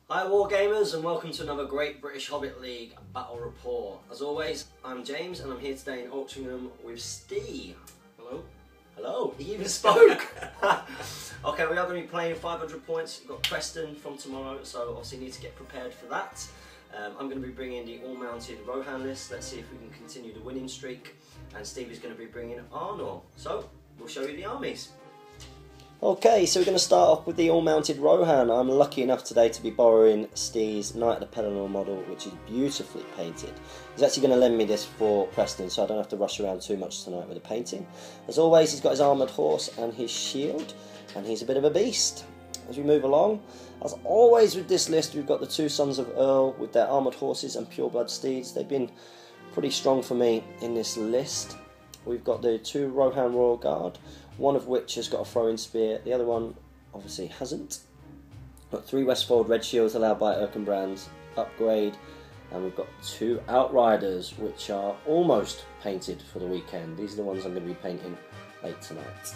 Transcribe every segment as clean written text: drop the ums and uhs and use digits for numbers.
Hi Wargamers, and welcome to another Great British Hobbit League Battle Report. As always, I'm James and I'm here today in Altrincham with Steve. Hello. Hello, he even spoke! Okay, we are going to be playing 500 points. We've got Preston from tomorrow, so obviously need to get prepared for that. I'm going to be bringing the all-mounted Rohan list. Let's see if we can continue the winning streak. And Steve is going to be bringing Arnor. So, we'll show you the armies. Okay, so we're going to start off with the all-mounted Rohan. I'm lucky enough today to be borrowing Steve's Knight of the Pelennor model, which is beautifully painted. He's actually going to lend me this for Preston, so I don't have to rush around too much tonight with the painting. As always, he's got his armoured horse and his shield, and he's a bit of a beast. As we move along, as always with this list, we've got the two sons of Earl with their armoured horses and pureblood steeds. They've been pretty strong for me in this list. We've got the two Rohan Royal Guard, one of which has got a throwing spear, the other one obviously hasn't. Got three Westfold red shields allowed by Erkenbrand's upgrade, and we've got two Outriders which are almost painted for the weekend. These are the ones I'm going to be painting late tonight.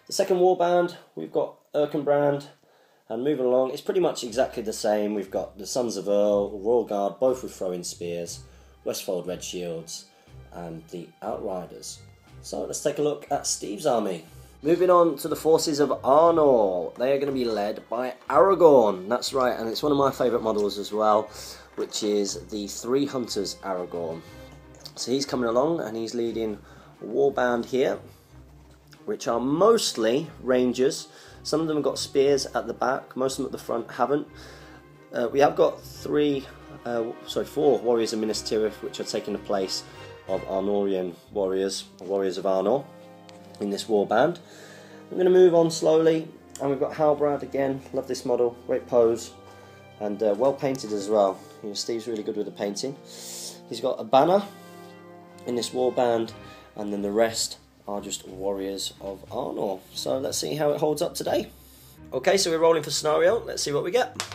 The second warband, we've got Erkenbrand, and moving along, it's pretty much exactly the same. We've got the Sons of Earl, Royal Guard, both with throwing spears, Westfold red shields, and the Outriders. So let's take a look at Steve's army. Moving on to the forces of Arnall. They are going to be led by Aragorn. That's right, and it's one of my favourite models as well, which is the Three Hunters Aragorn. So he's coming along and he's leading a warband here, which are mostly rangers. Some of them have got spears at the back, most of them at the front haven't. We have got four warriors of Minas Tirith, which are taking the place of Arnorian warriors, or warriors of Arnor, in this warband. I'm going to move on slowly, and we've got Halbrand again. Love this model, great pose, and well painted as well. You know, Steve's really good with the painting. He's got a banner in this warband, and then the rest are just warriors of Arnor. So let's see how it holds up today. Okay, so we're rolling for scenario. Let's see what we get.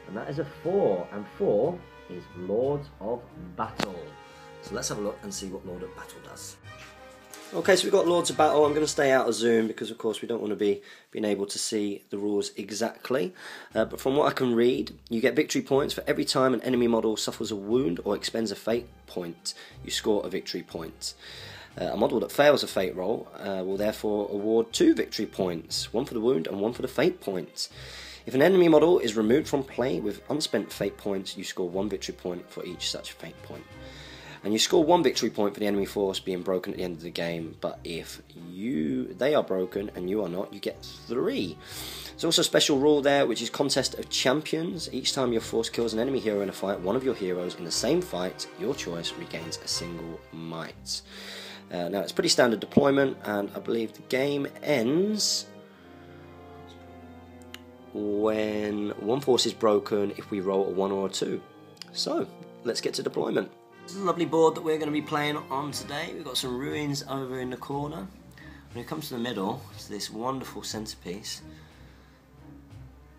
And that is a 4, and 4 is Lords of Battle. So let's have a look and see what Lord of Battle does. Okay, so we've got Lords of Battle. I'm going to stay out of Zoom because, of course, we don't want to be being able to see the rules exactly. But from what I can read, you get victory points for every time an enemy model suffers a wound or expends a fate point. You score a victory point. A model that fails a fate roll will therefore award 2 victory points, one for the wound and one for the fate point. If an enemy model is removed from play with unspent fate points, you score 1 victory point for each such fate point. And you score 1 victory point for the enemy force being broken at the end of the game, but if they are broken and you are not, you get 3. There's also a special rule there, which is Contest of Champions. Each time your force kills an enemy hero in a fight, one of your heroes in the same fight, your choice, regains a single might. Now, it's pretty standard deployment, and I believe the game ends when one force is broken if we roll a 1 or a 2. So, let's get to deployment. This is a lovely board that we're going to be playing on today. We've got some ruins over in the corner. When it comes to the middle, it's this wonderful centerpiece.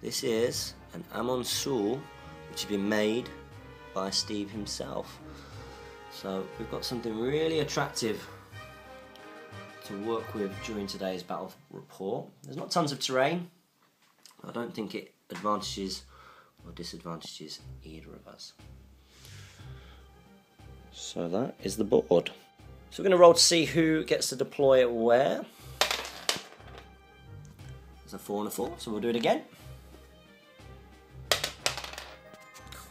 This is an Amon Sul, which has been made by Steve himself. So we've got something really attractive to work with during today's battle report. There's not tons of terrain. I don't think it advantages or disadvantages either of us. So that is the board. So we're going to roll to see who gets to deploy where. There's a 4 and a 4, so we'll do it again.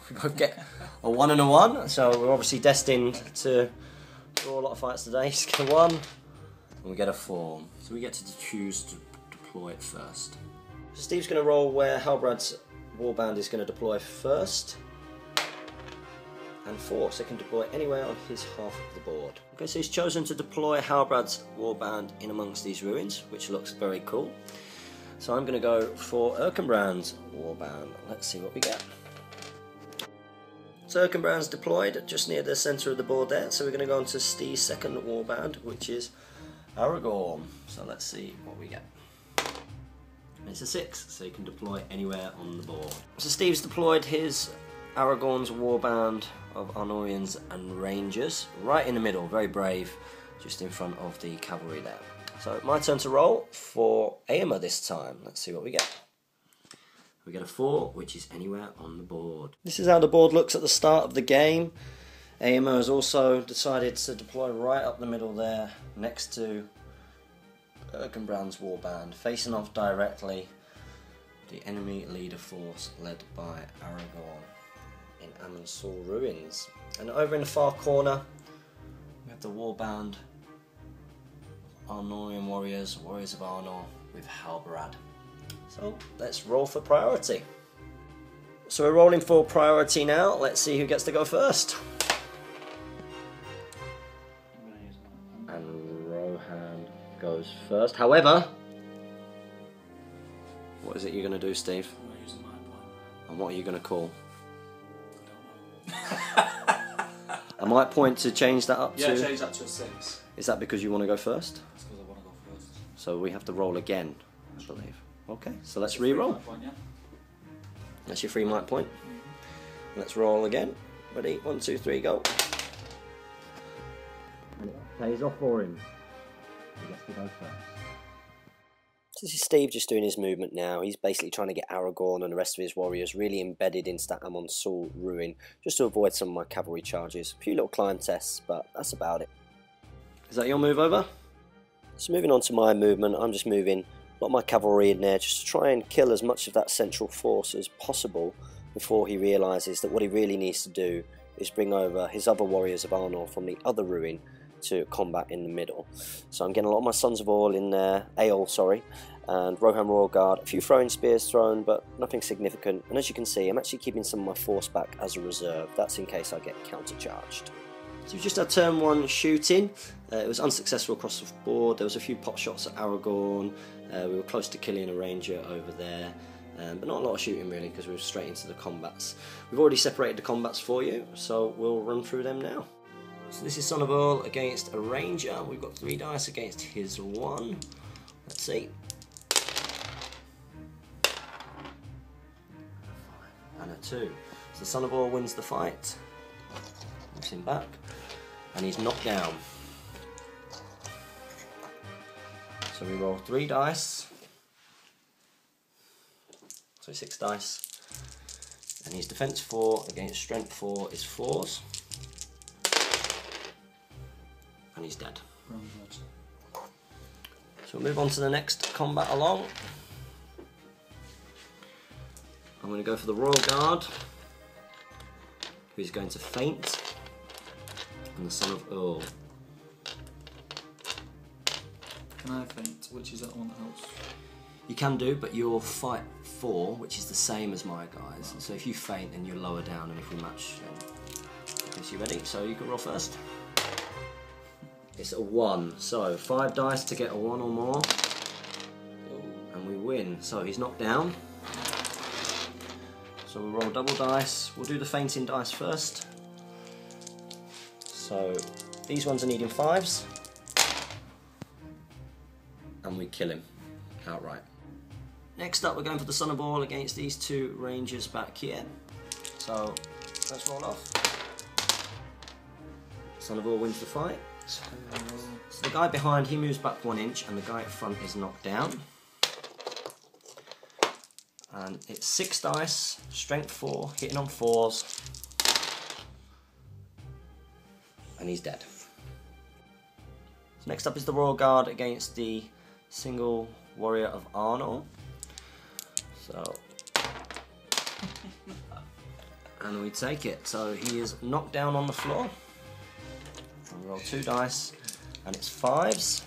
We both get a 1 and a 1, so we're obviously destined to draw a lot of fights today. Just get a 1, and we get a 4. So we get to choose to deploy it first. So Steve's going to roll where Halbrand's warband is going to deploy first. And 4, so it can deploy anywhere on his half of the board. Okay, so he's chosen to deploy Halbrad's warband in amongst these ruins, which looks very cool. So I'm going to go for Erkenbrand's warband. Let's see what we get. So Erkenbrand's deployed just near the centre of the board there, so we're going to go on to Steve's second warband, which is Aragorn. So let's see what we get. It's a 6, so you can deploy anywhere on the board. So Steve's deployed his Aragorn's warband of Arnorians and Rangers right in the middle, very brave, just in front of the cavalry there. So my turn to roll for Eomer this time. Let's see what we get. We get a 4, which is anywhere on the board. This is how the board looks at the start of the game. Eomer has also decided to deploy right up the middle there, next to Erkenbrand's warband, facing off directly the enemy leader force led by Aragorn in Amansul ruins. And over in the far corner we have the warband Arnorian warriors of Arnor with Halbarad. So let's roll for priority. So we're rolling for priority now. Let's see who gets to go first. And Rohan goes first. However, what is it you're going to do, Steve? I'm going to use the mind point. And what are you going to call? I don't know. A might point to change that up to... Yeah, change that to a 6. Is that because you want to go first? That's because I want to go first. So we have to roll again, I believe. Okay, so let's re-roll. Point, yeah. That's your 3 might point. Let's roll again. Ready? 1, 2, 3, go. And it pays off for him. He gets to go first. This is Steve just doing his movement now. He's basically trying to get Aragorn and the rest of his warriors really embedded into that Amansul ruin, just to avoid some of my cavalry charges. A few little climb tests, but that's about it. Is that your move over? So moving on to my movement, I'm just moving a lot of my cavalry in there just to try and kill as much of that central force as possible before he realises that what he really needs to do is bring over his other warriors of Arnor from the other ruin to combat in the middle. So I'm getting a lot of my Sons of All in there, and Rohan Royal Guard, a few throwing spears thrown, but nothing significant. And as you can see, I'm actually keeping some of my force back as a reserve. That's in case I get countercharged. So we just had turn 1 shooting. It was unsuccessful across the board. There was a few pot shots at Aragorn. We were close to killing a ranger over there. But not a lot of shooting really, because we were straight into the combats. We've already separated the combats for you, so we'll run through them now. So this is Son of Earl against a ranger. We've got 3 dice against his 1. Let's see. And a 2. So Son of Earl wins the fight. Moves him back. And he's knocked down. So we roll 3 dice. So 6 dice. And his defense 4 against strength 4 is 4s. And he's dead. So we'll move on to the next combat along. I'm going to go for the Royal Guard, who's going to feint, and the Son of Earl. Can I feint? Which is that one that helps? You can do, but you'll fight 4, which is the same as my guys. So if you feint, then you're lower down, and if we match, then okay, so you ready? So you can roll first. It's a 1, so 5 dice to get a 1 or more, and we win. So he's knocked down. So we'll roll double dice. We'll do the fainting dice first. So these ones are needing 5s, and we kill him outright. Next up, we're going for the Son of All against these 2 rangers back here. So let's roll off. Son of All wins the fight. So the guy behind, he moves back 1 inch, and the guy at front is knocked down. And it's 6 dice, strength 4, hitting on 4s, and he's dead. So next up is the Royal Guard against the single warrior of Arnall. So, and we take it. So he is knocked down on the floor. And we roll 2 dice, and it's 5s.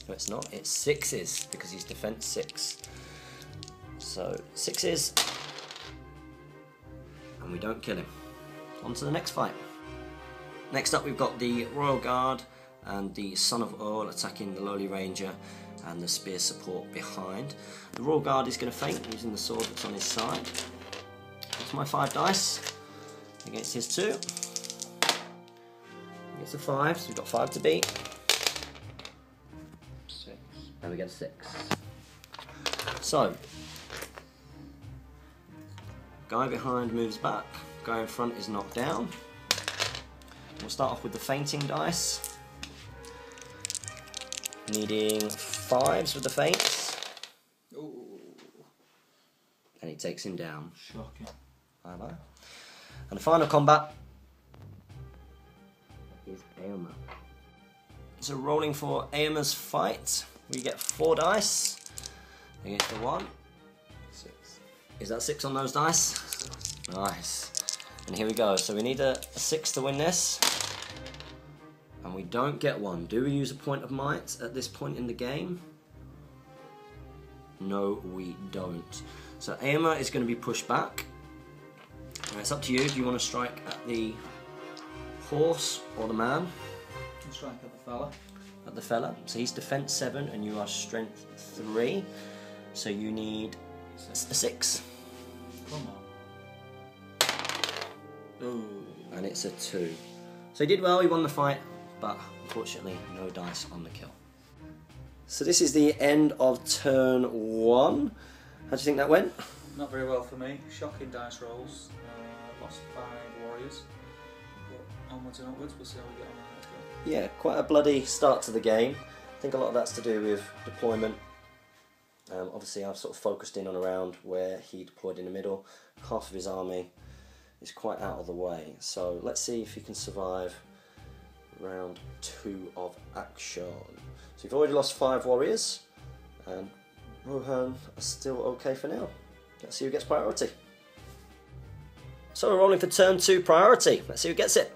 No, it's not. It's 6s because he's defense 6. So 6s, and we don't kill him. On to the next fight. Next up, we've got the Royal Guard and the Son of Earl attacking the Lowly Ranger and the spear support behind. The Royal Guard is going to feint using the sword that's on his side. That's my 5 dice against his 2. He gets a 5, so we've got 5 to beat. 6. And we get a 6. So, guy behind moves back, guy in front is knocked down. We'll start off with the fainting dice. Needing 5s with the feints. Ooh. And he takes him down. Shocking. Bye-bye. And the final combat is Eomer. So rolling for Eomer's fight, we get 4 dice against the 1. 6. Is that 6 on those dice? 6. Nice. And here we go. So we need a 6 to win this. And we don't get one. Do we use a point of might at this point in the game? No, we don't. So Eomer is going to be pushed back. And it's up to you. Do you want to strike at the horse or the man? I'll strike at the fella. At the fella. So he's defense 7 and you are strength 3. So you need a 6. Come on. Ooh. And it's a 2. So he did well, he won the fight, but unfortunately no dice on the kill. So this is the end of turn 1. How do you think that went? Not very well for me. Shocking dice rolls. Lost 5 warriors. But onwards and upwards, we'll see how we get on the next go. Yeah, quite a bloody start to the game. I think a lot of that's to do with deployment. Obviously I've sort of focused in on around where he deployed in the middle. Half of his army is quite out of the way. So let's see if he can survive round 2 of action. So you've already lost 5 warriors, and Rohan are still okay for now. Let's see who gets priority. So we're rolling for turn 2 priority. Let's see who gets it.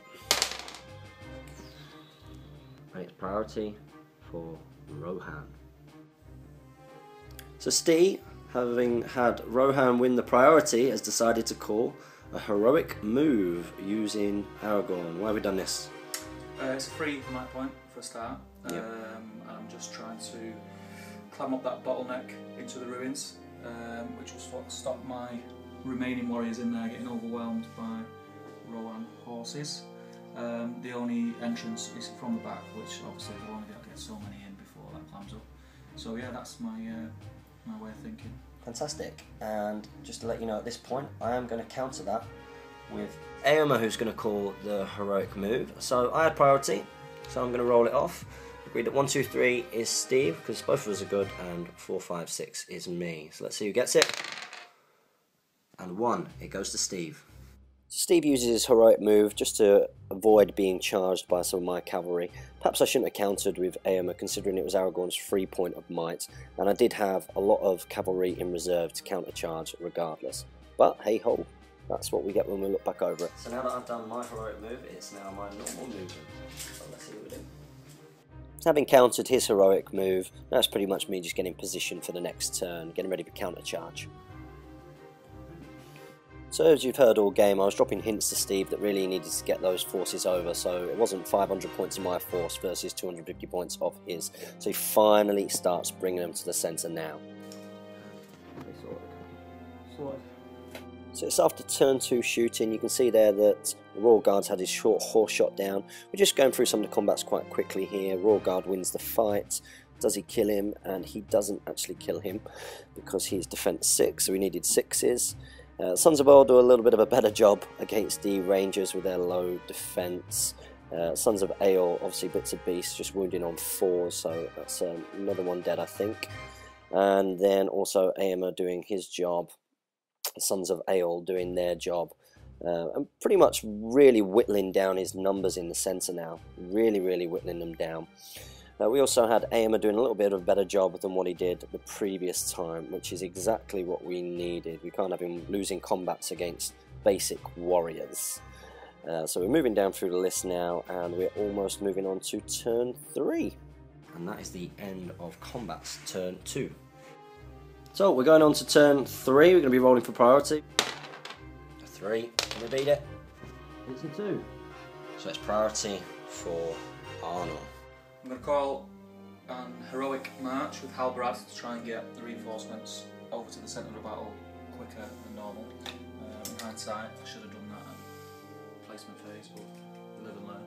And it's priority for Rohan. So Steve, having had Rohan win the priority, has decided to call a heroic move using Aragorn. Why have we done this? It's a free might point for a start. Yep. I'm just trying to climb up that bottleneck into the ruins, which will stop my remaining warriors in there getting overwhelmed by Rohan horses. The only entrance is from the back, which obviously they'll only be able to get so many in before that climbs up. So yeah, that's my my way of thinking. Fantastic. And just to let you know, at this point, I am going to counter that with Eomer, who's going to call the heroic move. So I had priority, so I'm going to roll it off. Agreed that 1, 2, 3 is Steve, because both of us are good, and 4, 5, 6 is me. So let's see who gets it. And 1, it goes to Steve. Steve uses his heroic move just to avoid being charged by some of my cavalry. Perhaps I shouldn't have countered with Eomer, considering it was Aragorn's 3 point of might, and I did have a lot of cavalry in reserve to countercharge regardless. But hey ho, that's what we get when we look back over it. So now that I've done my heroic move, it's now my normal movement. So let's see what we do. So having countered his heroic move, that's pretty much me just getting positioned for the next turn, getting ready for countercharge. So as you've heard all game, I was dropping hints to Steve that really needed to get those forces over, so it wasn't 500 points of my force versus 250 points of his. So he finally starts bringing them to the centre now. So it's after turn 2 shooting. You can see there that the Royal Guard's had his short horse shot down. We're just going through some of the combats quite quickly here. Royal Guard wins the fight. Does he kill him? And he doesn't actually kill him because he's defense 6, so we needed 6s. Sons of Eored do a little bit of a better job against the Rangers with their low defense. Sons of Eored, obviously bits of beast, just wounding on 4, so that's another one dead, I think. And then also Eomer doing his job. Sons of Eored doing their job. And pretty much really whittling down his numbers in the centre now. Really whittling them down. We also had Eomer doing a little bit of a better job than what he did the previous time, which is exactly what we needed. We can't have him losing combats against basic warriors. So we're moving down through the list now, and we're almost moving on to turn 3. And that is the end of combats, turn 2. So we're going on to turn 3, we're going to be rolling for priority. A 3, can we beat it? It's a 2. So it's priority for Arnall. I'm going to call an heroic march with Halbrad to try and get the reinforcements over to the centre of the battle quicker than normal. In hindsight, I should have done that at placement phase, but live and learn.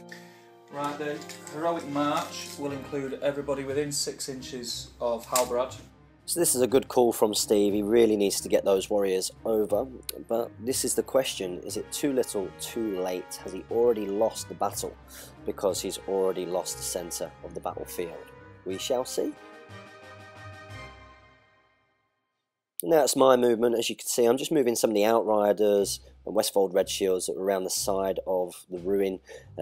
Right, the heroic march will include everybody within 6 inches of Halbrad. So this is a good call from Steve. He really needs to get those warriors over, but this is the question: is it too little, too late? Has he already lost the battle because he's already lost the centre of the battlefield? We shall see. And that's my movement. As you can see, I'm just moving some of the Outriders and Westfold Red Shields that are around the side of the ruin,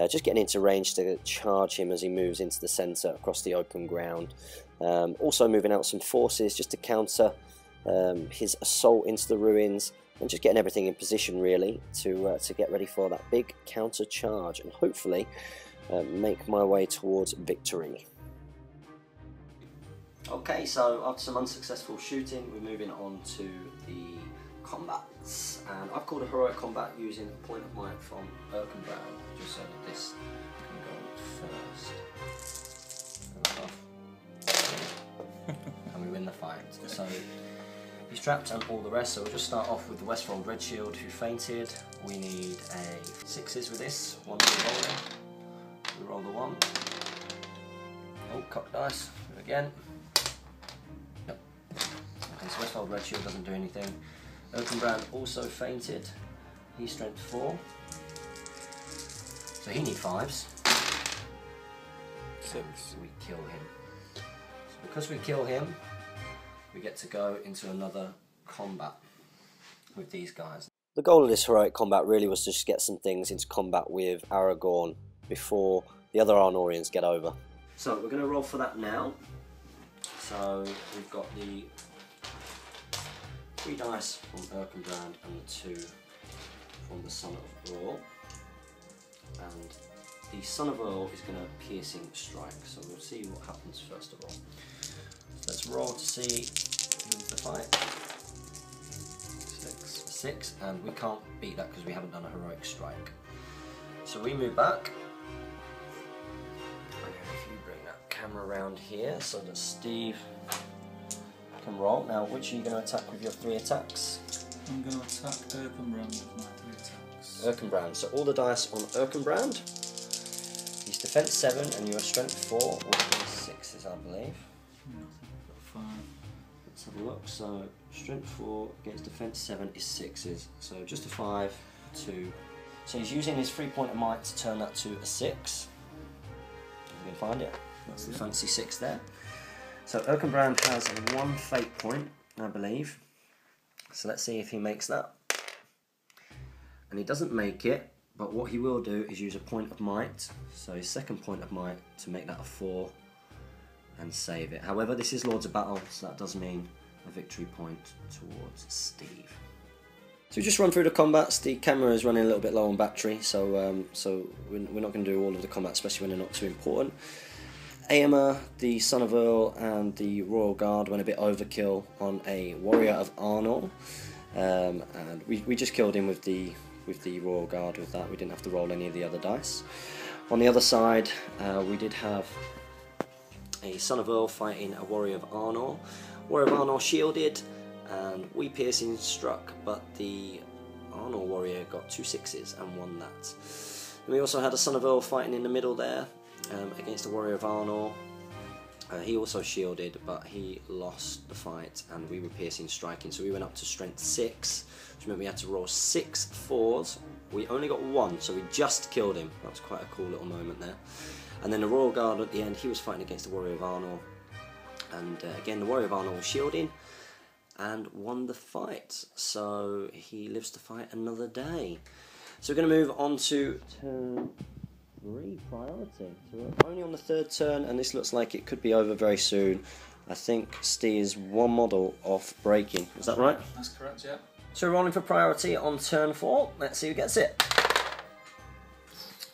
just getting into range to charge him as he moves into the centre across the open ground. Also moving out some forces just to counter his assault into the ruins, and just getting everything in position really to get ready for that big counter charge and hopefully make my way towards victory. Okay, so after some unsuccessful shooting, we're moving on to the combats, and I've called a heroic combat using a point of might from Aragorn, just so that this can go first. And we win the fight. So he's trapped and all the rest, so we'll just start off with the Westfold Red Shield who fainted. We need a 6s with this, 1 rolling. We roll the 1. Oh, cock dice, again. Yep. Okay, so Westfold Red Shield doesn't do anything. Aragorn also fainted. He's strength 4. So he needs 5s. 6. We kill him. So because we kill him, we get to go into another combat with these guys. The goal of this heroic combat really was to just get some things into combat with Aragorn before the other Arnorians get over. So we're going to roll for that now. So we've got the 3 dice from Aragorn and the 2 from the Son of Earl. And the Son of Earl is going to piercing strike, so we'll see what happens first of all. So let's roll to see who's the fight. 6, and we can't beat that because we haven't done a heroic strike. So we move back. And if you bring that camera around here so that Steve can roll. Now, which are you going to attack with your 3 attacks? I'm going to attack Aragorn with my 3 attacks. Aragorn. So all the dice on Aragorn. He's defense 7 and you're strength 4, or 6s, I believe. Nothing, 5. Let's have a look. So strength 4 against defense 7 is 6s. So just a 5, 2. So he's using his 3 point of might to turn that to a 6. You can find it. That's the fancy 6 there. So Aragorn has 1 fate point, I believe. So let's see if he makes that. And he doesn't make it, but what he will do is use a point of might, so his 2nd point of might, to make that a 4 and save it. However, this is Lords of Battle, so that does mean a victory point towards Steve. So we just run through the combats. The camera is running a little bit low on battery, so we're not going to do all of the combats, especially when they're not too important. Eomer, the Son of Earl, and the Royal Guard went a bit overkill on a warrior of Arnall, and we just killed him with the Royal Guard with that. We didn't have to roll any of the other dice. On the other side, we did have a Son of Earl fighting a warrior of Arnor. Warrior of Arnor shielded, and we piercing struck, but the Arnor warrior got 2 6s and won that. And we also had a Son of Earl fighting in the middle there. Against the warrior of Arnor. He also shielded, but he lost the fight, and we were piercing striking, so we went up to strength 6, which meant we had to roll 6 4s. We only got 1, so we just killed him. That was quite a cool little moment there. And then the Royal Guard at the end, he was fighting against the warrior of Arnor, and again the warrior of Arnor was shielding and won the fight, so he lives to fight another day. So we're going to move on to turn 3 priority. So we're only on the 3rd turn, and this looks like it could be over very soon. I think Steve is 1 model off breaking. Is that right? That's correct, yeah. So we're rolling for priority on turn 4. Let's see who gets it.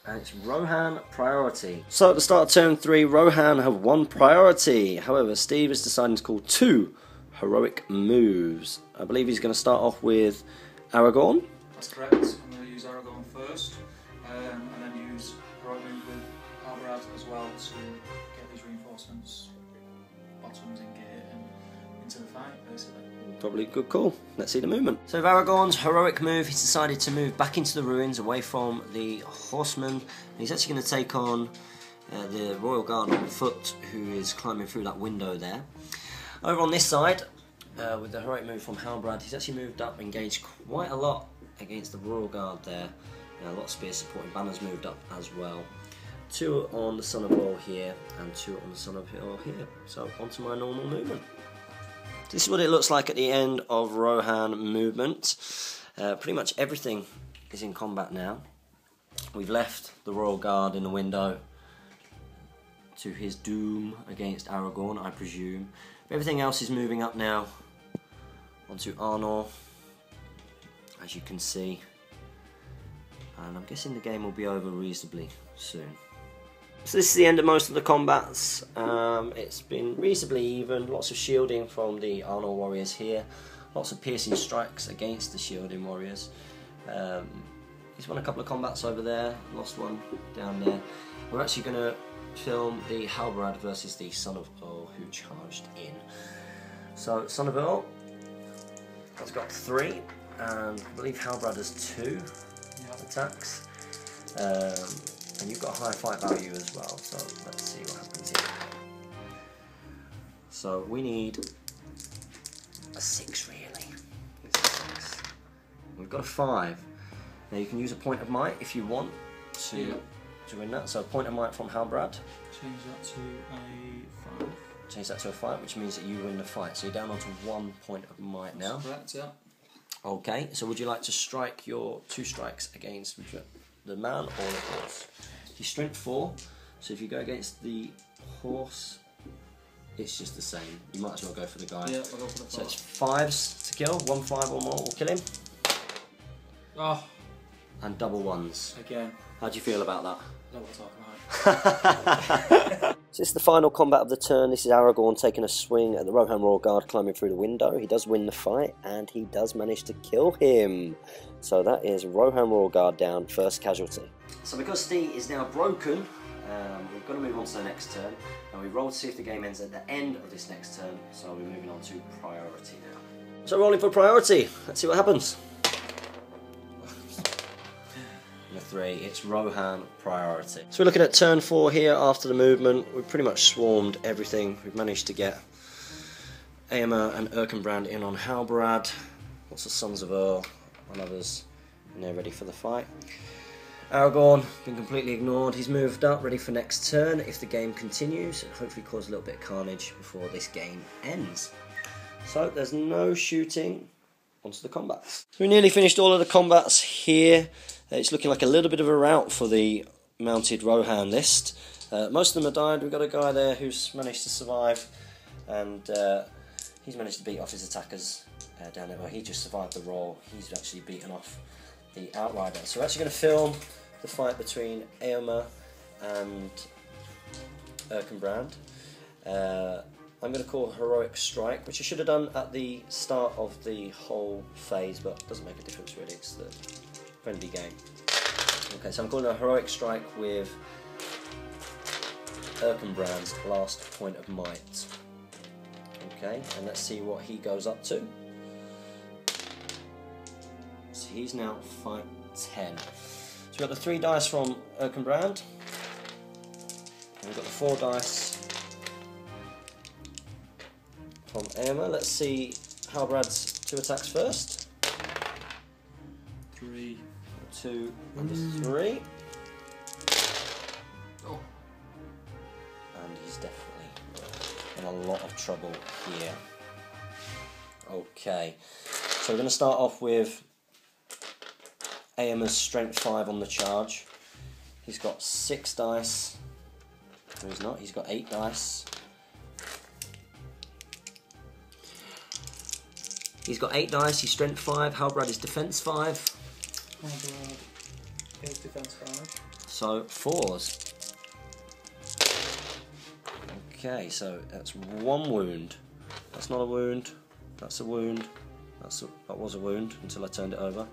And it's Rohan priority. So at the start of turn 3, Rohan have 1 priority. However, Steve is deciding to call 2 heroic moves. I believe he's going to start off with Aragorn. That's correct. I'm going to use Aragorn first, and then use heroic move with Arnor as well to get these reinforcements, bottoms in gear, and into the fight, basically. Probably a good call. Let's see the movement. So with Aragorn's heroic move, he's decided to move back into the ruins, away from the horsemen. And he's actually going to take on the Royal Guard on foot, who is climbing through that window there. Over on this side, with the heroic move from Halbrand, he's actually moved up, engaged quite a lot against the Royal Guard there. A lot of spears supporting banners moved up as well. 2 on the Son of Earl here, and 2 on the Son of Earl here. So onto my normal movement. This is what it looks like at the end of Rohan movement. Pretty much everything is in combat now. We've left the Royal Guard in the window to his doom against Aragorn, I presume. Everything else is moving up now onto Arnor, as you can see. And I'm guessing the game will be over reasonably soon. So this is the end of most of the combats. It's been reasonably even, lots of shielding from the Arnor warriors here, lots of piercing strikes against the shielding warriors. He's won a couple of combats over there, lost one down there. We're actually going to film the Halbrand versus the Son of Earl who charged in. So Son of Earl has got 3, and I believe Halbrand has 2 attacks. And you've got a high fight value as well, so let's see what happens here. So we need a 6 really. It's a 6. We've got a 5. Now you can use a point of might if you want to win that. So a point of might from Halbrand. Change that to a 5. Change that to a 5, which means that you win the fight. So you're down onto 1 point of might now. That's correct, yeah. Okay, so would you like to strike your 2 strikes against the man or the horse? He's strength 4, so if you go against the horse, it's just the same. You might as well go for the guy. Yeah, we'll go for the 4. So it's 5s to kill, 1 5 or more will kill him. Oh. And double 1s. Again. How do you feel about that? I don't want to talk about it. So this is the final combat of the turn. This is Aragorn taking a swing at the Rohan Royal Guard, climbing through the window. He does win the fight, and he does manage to kill him. So that is Rohan Royal Guard down, first casualty. So because Steve is now broken, we've got to move on to the next turn. And we roll to see if the game ends at the end of this next turn. So we're moving on to priority now. So rolling for priority. Let's see what happens. A 3, it's Rohan priority. So we're looking at turn 4 here after the movement. We've pretty much swarmed everything. We've managed to get Eomer and Erkenbrand in on Halbrand. Lots of Sons of Earl and others, and they're ready for the fight. Aragorn, been completely ignored. He's moved up, ready for next turn if the game continues, and hopefully cause a little bit of carnage before this game ends. So there's no shooting, onto the combats. So we nearly finished all of the combats here. It's looking like a little bit of a rout for the mounted Rohan list. Most of them have died. We've got a guy there who's managed to survive, and he's managed to beat off his attackers down there. Well, he just survived the roll. He's actually beaten off the Outrider. So we're actually going to film the fight between Eomer and Erkenbrand. I'm going to call Heroic Strike, which I should have done at the start of the whole phase, but it doesn't make a difference really. It's the friendly game. Okay, so I'm calling a Heroic Strike with Erkenbrand's last point of might. Okay, and let's see what he goes up to. So he's now fight 10. So we've got the 3 dice from Erkenbrand, and we've got the 4 dice from Eomer. Let's see Halbrad's 2 attacks first. 3. 2 and a 3. Oh. And he's definitely in a lot of trouble here. Okay, so we're going to start off with Eomer's strength 5 on the charge. He's got 6 dice. No, he's not. He's got 8 dice. He's got 8 dice. He's strength 5. Halbrand is defense 5. Halbrand is defense 5. So 4s. Okay, so that's 1 wound. That's not a wound. That's a wound. That was a wound until I turned it over.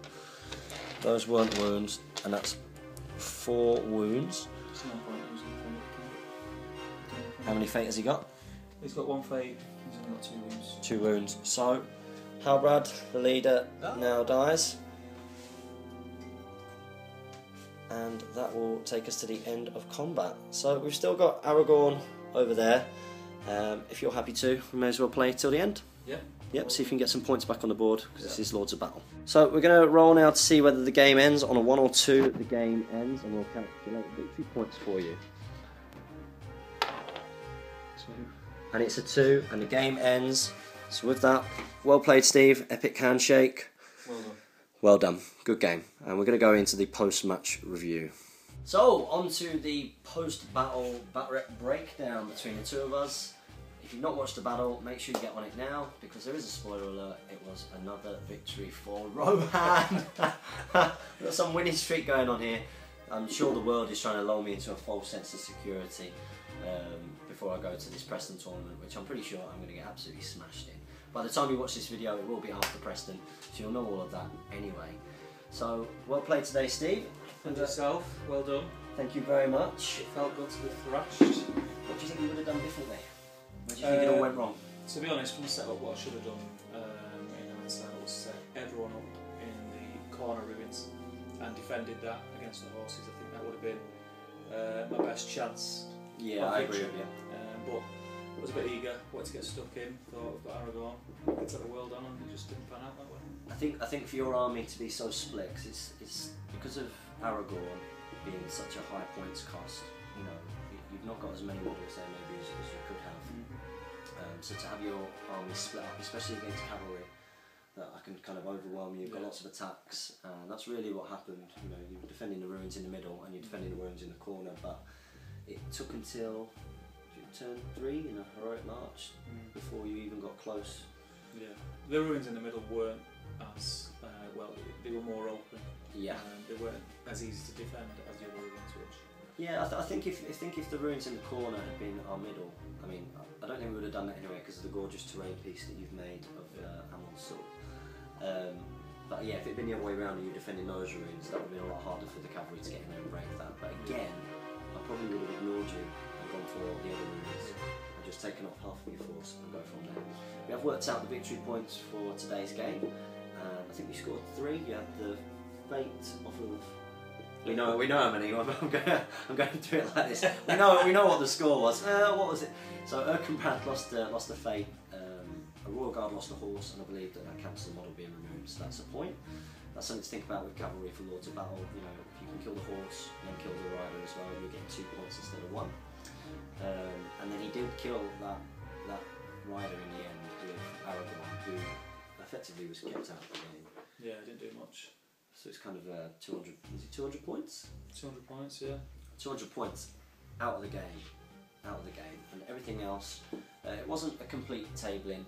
Those weren't wounds, and that's 4 wounds. How many fate has he got? He's got 1 fate. He's only got 2 wounds. 2 wounds. So Halbrand, the leader, now dies. And that will take us to the end of combat. So we've still got Aragorn over there. If you're happy to, we may as well play till the end. Yeah. Yep, see if we can get some points back on the board, because this is Lords of Battle. So we're going to roll now to see whether the game ends. On a 1 or 2, the game ends, and we'll calculate victory points for you. 2. And it's a 2, and the game ends. So with that, well played, Steve. Epic handshake. Well done. Well done. Good game. And we're going to go into the post-match review. So, on to the post-battle rep breakdown between the two of us. If you've not watched the battle, make sure you get on it now, because there is a spoiler alert. It was another victory for Rohan. We've got some winning streak going on here. I'm sure the world is trying to lull me into a false sense of security before I go to this Preston tournament, which I'm pretty sure I'm going to get absolutely smashed in. By the time you watch this video, it will be after Preston, so you'll know all of that anyway. So, well played today, Steve. And yourself, well done. Thank you very much. It felt good to be thrashed. What do you think you would have done differently? Where do you think it all went wrong? To be honest, from the setup, what I should have done in hindsight was set everyone up in the corner ruins and defended that against the horses. I think that would have been my best chance. Yeah, I agree with you. But I was a bit eager, wanted to get stuck in, thought I've got Aragorn, it's like a well done, and it just didn't pan out that way. I think for your army to be so split, cause it's because of Aragorn being such a high points cost, you know, you've not got as many models there maybe as you could have. So to have your army split up, especially against cavalry, that I can kind of overwhelm you. You've got lots of attacks, and that's really what happened. You know, you were defending the ruins in the middle, and you're defending the ruins in the corner. But it took until turn 3 in a heroic march before you even got close. Yeah, the ruins in the middle weren't as well. They were more open. Yeah, they weren't as easy to defend as the other ruins, which. Yeah, I think if the ruins in the corner had been our middle, I mean, I don't think we would have done that anyway because of the gorgeous terrain piece that you've made of Arnall sword. But yeah, if it had been the other way around and you were defending those ruins, that would have been a lot harder for the cavalry to get in there and break that. But again, I probably would have ignored you and gone for the other ruins and just taken off half of your force and go from there. We have worked out the victory points for today's game, and I think we scored 3. You had the fate off of. We know how many. I'm going to do it like this. We know what the score was. What was it? So Erkenbrand lost the fate. A Royal Guard lost a horse, and I believe that counts as a model being removed. So that's a point. That's something to think about with cavalry for Lords of Battle. You know, if you can kill the horse and then kill the rider as well, you're getting 2 points instead of 1. And then he did kill that rider in the end with Aragorn, who effectively was kept out of the game. Yeah, I didn't do much. So it's kind of 200. Is it 200 points? 200 points, yeah. 200 points out of the game, and everything else. It wasn't a complete tabling.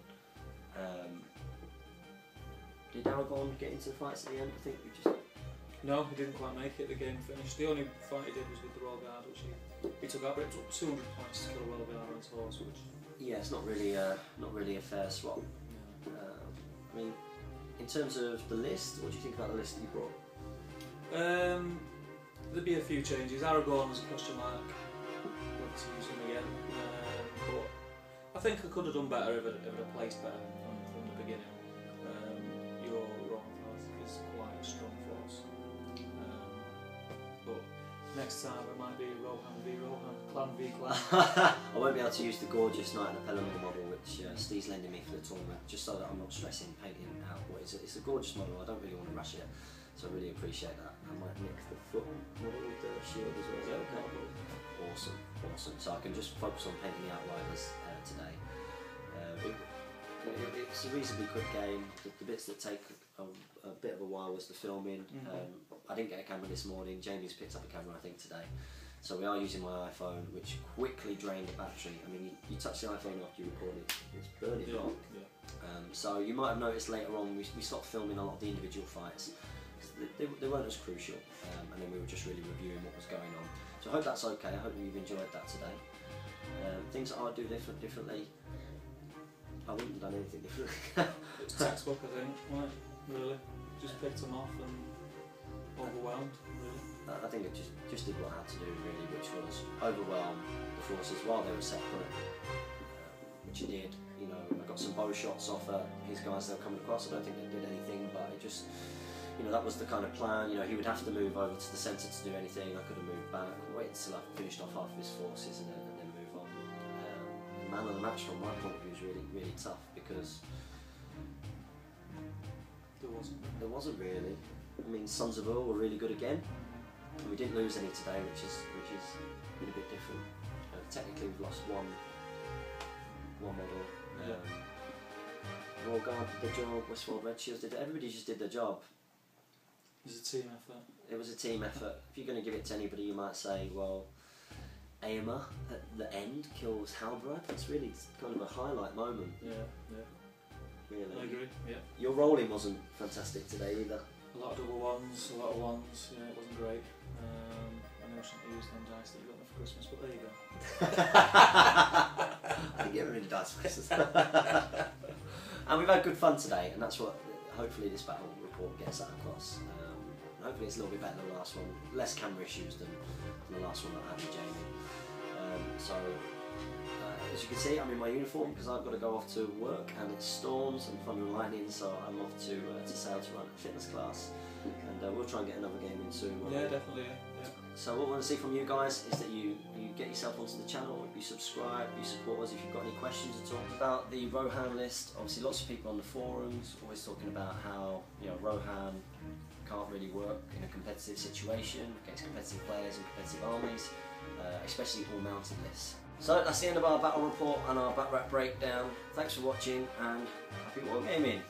Did Aragorn get into the fights at the end? I think we just. No, he didn't quite make it. The game finished. The only fight he did was with the Royal Guard, which he took out. But it took 200 points to kill a Royal Guard on his horse, which. Yeah, it's not really a fair swap. No. I mean. In terms of the list, what do you think about the list that you brought? There'd be a few changes. Aragorn was a question mark. Whether to use him again. But I think I could have done better if I'd placed better from the beginning. Your Rohan is quite a strong force. But next time it might be Rohan v Rohan, clan v clan. I won't be able to use the gorgeous Knight and Pelennor model, which Steve's lending me for the tournament, just so that I'm not stressing painting out. It's a gorgeous model. I don't really want to rush it, so I really appreciate that. I might nick the foot model with the shield as well. Is that okay? Awesome. So I can just focus on painting the outriders today. It's a reasonably quick game. The bits that take a bit of a while was the filming. I didn't get a camera this morning. Jamie's picked up a camera I think today. So we are using my iPhone, which quickly drained the battery. I mean, you touch the iPhone after you record it, it's burning hot. Yeah. So you might have noticed later on we stopped filming a lot of the individual fights because they weren't as crucial, and then we were just really reviewing what was going on. So I hope that's okay. I hope you've enjoyed that today. Things that I would do differently. I wouldn't have done anything differently. It's textbook, I think. Right? Really, just picked them off and overwhelmed. Really. I think it just did what I had to do really, which was overwhelm the forces while they were separate, which it did. You know, I got some bow shots off his guys that were coming across. I don't think they did anything, but it just, you know, that was the kind of plan. You know, he would have to move over to the centre to do anything. I could have moved back, wait until I finished off half of his forces, and then move on. The man of the match from my point of view is really tough because there wasn't really. I mean, Sons of Earl were really good again. And we didn't lose any today, which is been a bit different. Technically, we've lost one model. Rohan did the job, Westfold Red Shields did it. Everybody just did their job. It was a team effort. It was a team effort. If you're going to give it to anybody, you might say, well, Eomer at the end kills Halbrand. That's really kind of a highlight moment. Yeah. Really. I agree, yeah. Your rolling wasn't fantastic today either. A lot of double ones, a lot of ones, yeah, it wasn't great. I know I shouldn't have used them dice that you got me for Christmas, but there you go. I didn't get rid of dice for Christmas. And we've had good fun today, and that's what hopefully this battle report gets that across. Hopefully it's a little bit better than the last one. Less camera issues than the last one that I had with Jamie. As you can see, I'm in my uniform because I've got to go off to work, and it storms and thunder and lightning, so I'm off to Sale to run a fitness class, and we'll try and get another game in soon. Yeah, definitely. Yeah. So what we want to see from you guys is that you get yourself onto the channel, you subscribe, you support us if you've got any questions at all about the Rohan list. Obviously lots of people on the forums always talking about how Rohan can't really work in a competitive situation against competitive players and competitive armies, especially all mounted lists. So that's the end of our battle report and our bat rap breakdown. Thanks for watching and happy wargaming.